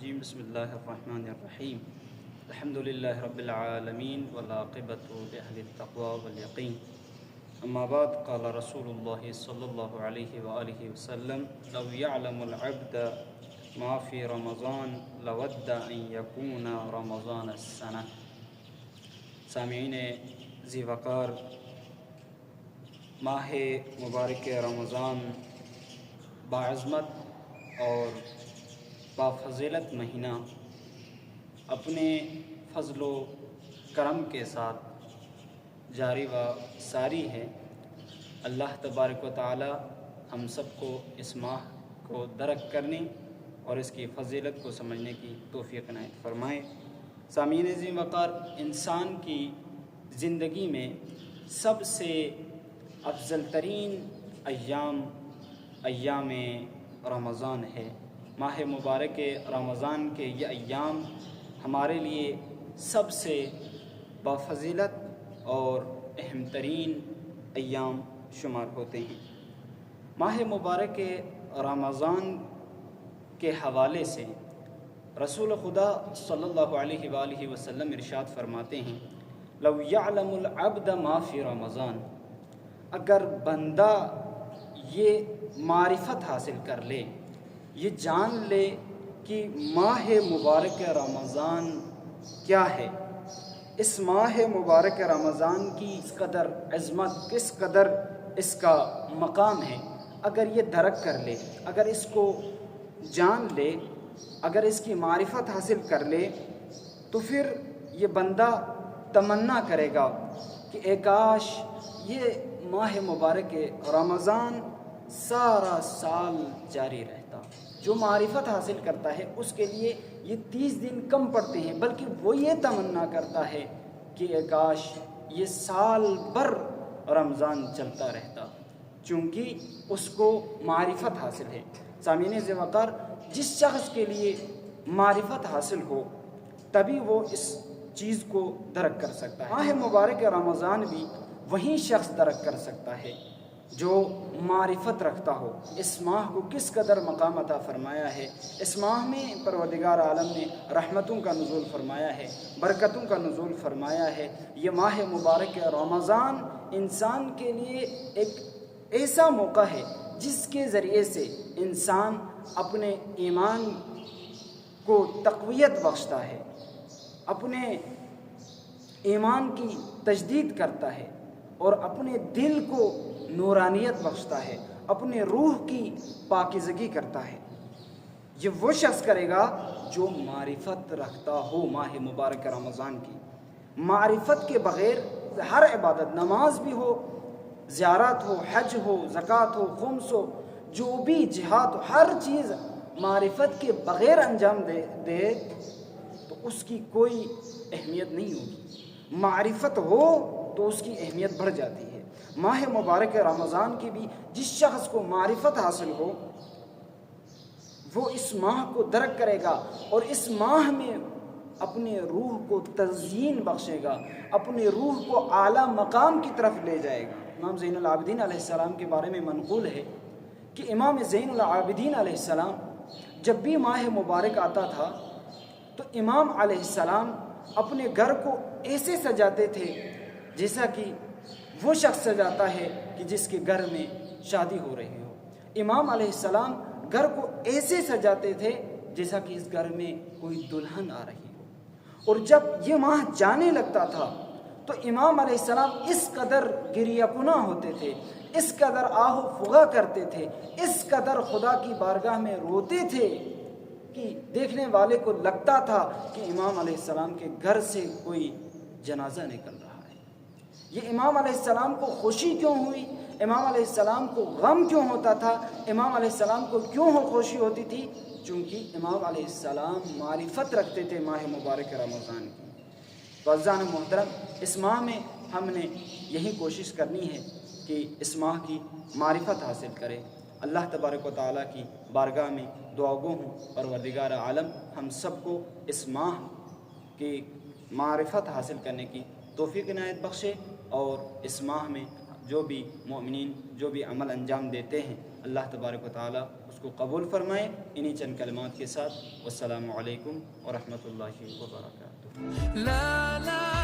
الرجیم بسم اللہ الرحمن الرحیم الحمد للہ رب العالمین والعاقبۃ لأہل التقوی والیقین اما بعد قال رسول اللہ صلی اللہ علیہ وآلہ وسلم لو یعلم العبد ما فی رمضان لود ان یکون رمضان السنہ۔ سامعین ذی وقار، ماہ مبارک رمضان باعظمت اور بافضیلت مہینہ اپنے فضل و کرم کے ساتھ جاری و ساری ہے۔ اللہ تبارک و تعالی ہم سب کو اس ماہ کو درک کرنے اور اس کی فضیلت کو سمجھنے کی توفیق عنایت فرمائے۔ سامعین ذی وقار، انسان کی زندگی میں سب سے افضل ترین ایام رمضان ہے۔ ماہ مبارک رمضان کے یہ ایام ہمارے لیے سب سے بافضیلت اور اہم ترین ایام شمار ہوتے ہیں۔ ماہ مبارک رمضان کے حوالے سے رسول خدا صلی اللہ علیہ وآلہ وسلم ارشاد فرماتے ہیں، لو یعلم العبد ما فی رمضان، اگر بندہ یہ معرفت حاصل کر لے، یہ جان لے کہ ماہ مبارک رمضان کیا ہے، اس ماہ مبارک رمضان کی اس قدر عظمت، کس قدر اس کا مقام ہے، اگر یہ درک کر لے، اگر اس کو جان لے، اگر اس کی معرفت حاصل کر لے، تو پھر یہ بندہ تمنا کرے گا کہ اے کاش یہ ماہ مبارک رمضان سارا سال جاری رہتا۔ جو معرفت حاصل کرتا ہے اس کے لیے یہ 30 دن کم پڑتے ہیں، بلکہ وہ یہ تمنا کرتا ہے کہ اے کاش یہ سال بھر رمضان چلتا رہتا، چونکہ اس کو معرفت حاصل ہے۔ سامعین ذی وقار، جس شخص کے لیے معرفت حاصل ہو تبھی وہ اس چیز کو درک کر سکتا ہے۔ ماہ مبارک رمضان بھی وہی شخص درک کر سکتا ہے جو معرفت رکھتا ہو۔ اس ماہ کو کس قدر مقام عطا فرمایا ہے، اس ماہ میں پروردگار عالم نے رحمتوں کا نزول فرمایا ہے، برکتوں کا نزول فرمایا ہے۔ یہ ماہ مبارک رمضان انسان کے لیے ایک ایسا موقع ہے جس کے ذریعے سے انسان اپنے ایمان کو تقویت بخشتا ہے، اپنے ایمان کی تجدید کرتا ہے اور اپنے دل کو نورانیت بخشتا ہے، اپنے روح کی پاکیزگی کرتا ہے۔ یہ وہ شخص کرے گا جو معرفت رکھتا ہو ماہ مبارک رمضان کی۔ معرفت کے بغیر ہر عبادت، نماز بھی ہو، زیارت ہو، حج ہو، زکوٰۃ ہو، خمس ہو، جو بھی جہاد ہو، ہر چیز معرفت کے بغیر انجام دے تو اس کی کوئی اہمیت نہیں ہوگی۔ معرفت ہو تو اس کی اہمیت بڑھ جاتی ہے۔ ماہ مبارک رمضان کی بھی جس شخص کو معرفت حاصل ہو وہ اس ماہ کو درک کرے گا اور اس ماہ میں اپنے روح کو تزیین بخشے گا، اپنے روح کو اعلیٰ مقام کی طرف لے جائے گا۔ امام زین العابدین علیہ السلام کے بارے میں منقول ہے کہ امام زین العابدین علیہ السلام جب بھی ماہ مبارک آتا تھا تو امام علیہ السلام اپنے گھر کو ایسے سجاتے تھے جیسا کہ وہ شخص سجاتا ہے کہ جس کے گھر میں شادی ہو رہی ہو۔ امام علیہ السلام گھر کو ایسے سجاتے تھے جیسا کہ اس گھر میں کوئی دلہن آ رہی ہو۔ اور جب یہ ماہ جانے لگتا تھا تو امام علیہ السلام اس قدر گریہ کناں ہوتے تھے، اس قدر آہ و فغاں کرتے تھے، اس قدر خدا کی بارگاہ میں روتے تھے کہ دیکھنے والے کو لگتا تھا کہ امام علیہ السلام کے گھر سے کوئی جنازہ نکل رہا ہے۔ یہ امام علیہ السلام کو خوشی کیوں ہوئی، امام علیہ السلام کو غم کیوں ہوتا تھا، امام علیہ السلام کو کیوں خوشی ہوتی تھی؟ چونکہ امام علیہ السلام معرفت رکھتے تھے ماہ مبارک رمضان کی۔ عزیزان محترم، اس ماہ میں ہم نے یہی کوشش کرنی ہے کہ اس ماہ کی معرفت حاصل کرے۔ اللہ تبارک و تعالیٰ کی بارگاہ میں دعا گو ہوں پروردگار عالم ہم سب کو اس ماہ کی معرفت حاصل کرنے کی توفیق عنایت بخشے اور اس ماہ میں جو بھی مومنین جو بھی عمل انجام دیتے ہیں اللہ تبارک و تعالیٰ اس کو قبول فرمائے۔ انہی چند کلمات کے ساتھ والسلام علیکم ورحمۃ اللہ وبرکاتہ۔